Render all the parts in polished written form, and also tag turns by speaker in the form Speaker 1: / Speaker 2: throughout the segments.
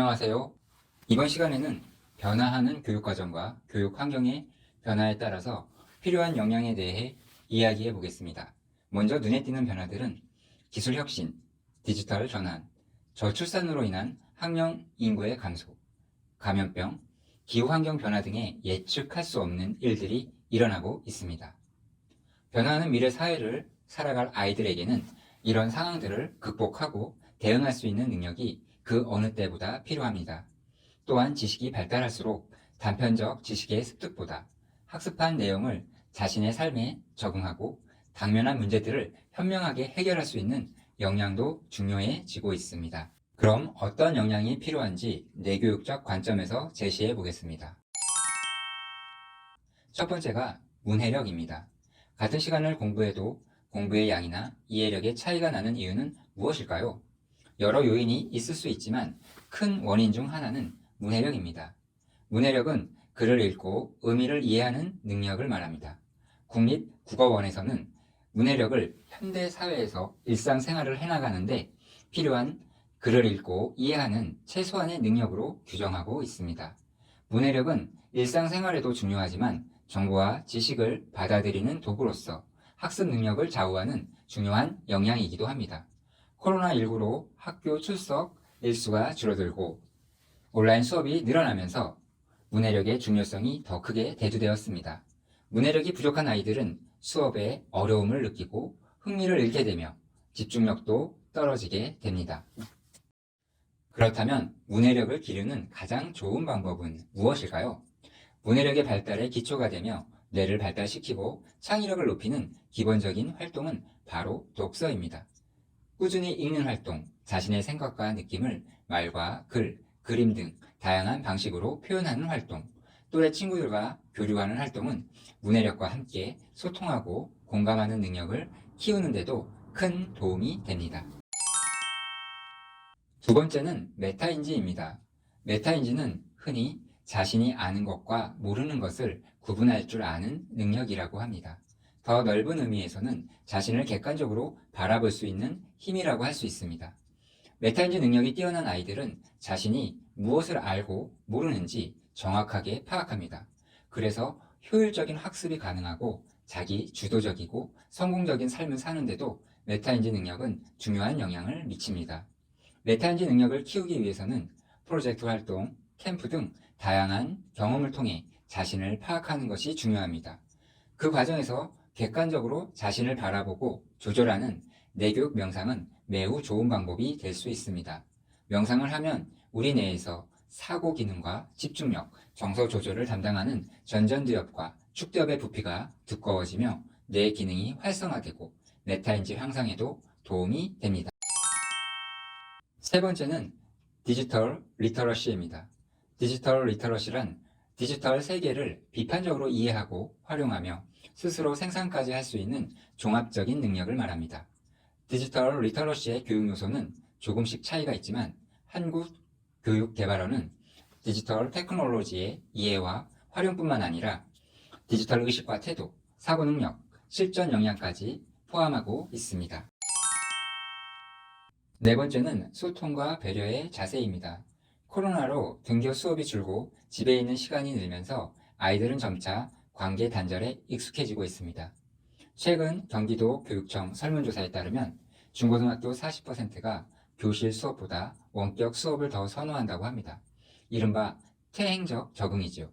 Speaker 1: 안녕하세요. 이번 시간에는 변화하는 교육과정과 교육 환경의 변화에 따라서 필요한 역량에 대해 이야기해 보겠습니다. 먼저 눈에 띄는 변화들은 기술 혁신, 디지털 전환, 저출산으로 인한 학령 인구의 감소, 감염병, 기후환경 변화 등의 예측할 수 없는 일들이 일어나고 있습니다. 변화하는 미래 사회를 살아갈 아이들에게는 이런 상황들을 극복하고 대응할 수 있는 능력이 그 어느 때보다 필요합니다. 또한 지식이 발달할수록 단편적 지식의 습득보다 학습한 내용을 자신의 삶에 적응하고 당면한 문제들을 현명하게 해결할 수 있는 역량도 중요해지고 있습니다. 그럼 어떤 역량이 필요한지 내교육적 관점에서 제시해 보겠습니다. 첫 번째가 문해력입니다. 같은 시간을 공부해도 공부의 양이나 이해력의 차이가 나는 이유는 무엇일까요? 여러 요인이 있을 수 있지만 큰 원인 중 하나는 문해력입니다. 문해력은 글을 읽고 의미를 이해하는 능력을 말합니다. 국립국어원에서는 문해력을 현대 사회에서 일상생활을 해나가는데 필요한 글을 읽고 이해하는 최소한의 능력으로 규정하고 있습니다. 문해력은 일상생활에도 중요하지만 정보와 지식을 받아들이는 도구로서 학습 능력을 좌우하는 중요한 역량이기도 합니다. 코로나19로 학교 출석 일수가 줄어들고 온라인 수업이 늘어나면서 문해력의 중요성이 더 크게 대두되었습니다. 문해력이 부족한 아이들은 수업에 어려움을 느끼고 흥미를 잃게 되며 집중력도 떨어지게 됩니다. 그렇다면 문해력을 기르는 가장 좋은 방법은 무엇일까요? 문해력의 발달에 기초가 되며 뇌를 발달시키고 창의력을 높이는 기본적인 활동은 바로 독서입니다. 꾸준히 읽는 활동, 자신의 생각과 느낌을 말과 글, 그림 등 다양한 방식으로 표현하는 활동, 또래 친구들과 교류하는 활동은 문해력과 함께 소통하고 공감하는 능력을 키우는 데도 큰 도움이 됩니다. 두 번째는 메타인지입니다. 메타인지는 흔히 자신이 아는 것과 모르는 것을 구분할 줄 아는 능력이라고 합니다. 더 넓은 의미에서는 자신을 객관적으로 바라볼 수 있는 힘이라고 할 수 있습니다. 메타인지 능력이 뛰어난 아이들은 자신이 무엇을 알고 모르는지 정확하게 파악합니다. 그래서 효율적인 학습이 가능하고 자기 주도적이고 성공적인 삶을 사는데도 메타인지 능력은 중요한 영향을 미칩니다. 메타인지 능력을 키우기 위해서는 프로젝트 활동, 캠프 등 다양한 경험을 통해 자신을 파악하는 것이 중요합니다. 그 과정에서 객관적으로 자신을 바라보고 조절하는 내교육 명상은 매우 좋은 방법이 될 수 있습니다. 명상을 하면 우리 뇌에서 사고 기능과 집중력, 정서 조절을 담당하는 전전두엽과 축두엽의 부피가 두꺼워지며 뇌 기능이 활성화되고 메타인지 향상에도 도움이 됩니다. 세 번째는 디지털 리터러시입니다. 디지털 리터러시란 디지털 세계를 비판적으로 이해하고 활용하며 스스로 생산까지 할 수 있는 종합적인 능력을 말합니다. 디지털 리터러시의 교육 요소는 조금씩 차이가 있지만 한국교육개발원은 디지털 테크놀로지의 이해와 활용뿐만 아니라 디지털 의식과 태도, 사고 능력, 실전 역량까지 포함하고 있습니다. 네 번째는 소통과 배려의 자세입니다. 코로나로 등교 수업이 줄고 집에 있는 시간이 늘면서 아이들은 점차 관계 단절에 익숙해지고 있습니다. 최근 경기도 교육청 설문조사에 따르면 중고등학교 40%가 교실 수업보다 원격 수업을 더 선호한다고 합니다. 이른바 퇴행적 적응이죠.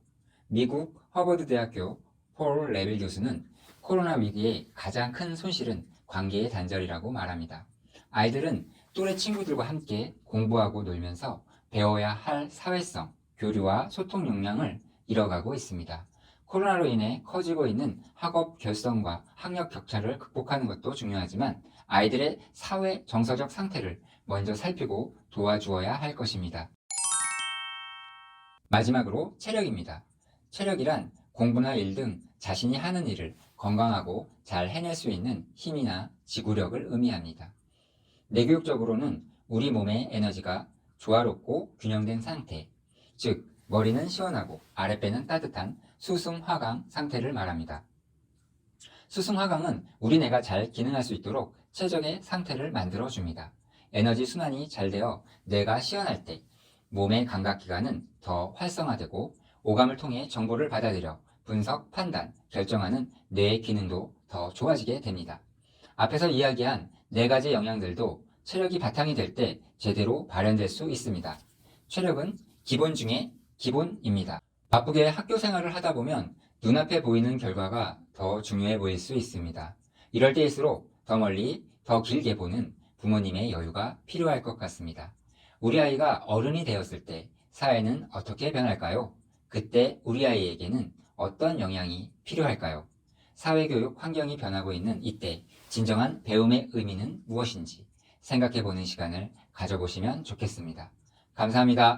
Speaker 1: 미국 허버드 대학교 폴 레빌 교수는 코로나 위기의 가장 큰 손실은 관계의 단절이라고 말합니다. 아이들은 또래 친구들과 함께 공부하고 놀면서 배워야 할 사회성, 교류와 소통 역량을 잃어가고 있습니다. 코로나로 인해 커지고 있는 학업 결성과 학력 격차를 극복하는 것도 중요하지만 아이들의 사회 정서적 상태를 먼저 살피고 도와주어야 할 것입니다. 마지막으로 체력입니다. 체력이란 공부나 일 등 자신이 하는 일을 건강하고 잘 해낼 수 있는 힘이나 지구력을 의미합니다. 내교육적으로는 우리 몸의 에너지가 조화롭고 균형된 상태, 즉 머리는 시원하고 아랫배는 따뜻한 수승화강 상태를 말합니다. 수승화강은 우리 뇌가 잘 기능할 수 있도록 최적의 상태를 만들어줍니다. 에너지 순환이 잘 되어 뇌가 시원할 때 몸의 감각기관은 더 활성화되고 오감을 통해 정보를 받아들여 분석, 판단, 결정하는 뇌의 기능도 더 좋아지게 됩니다. 앞에서 이야기한 4가지 영양들도 체력이 바탕이 될 때 제대로 발현될 수 있습니다. 체력은 기본 중에 기본입니다. 바쁘게 학교 생활을 하다 보면 눈앞에 보이는 결과가 더 중요해 보일 수 있습니다. 이럴 때일수록 더 멀리, 더 길게 보는 부모님의 여유가 필요할 것 같습니다. 우리 아이가 어른이 되었을 때 사회는 어떻게 변할까요? 그때 우리 아이에게는 어떤 영향이 필요할까요? 사회교육 환경이 변하고 있는 이때 진정한 배움의 의미는 무엇인지 생각해 보는 시간을 가져보시면 좋겠습니다. 감사합니다.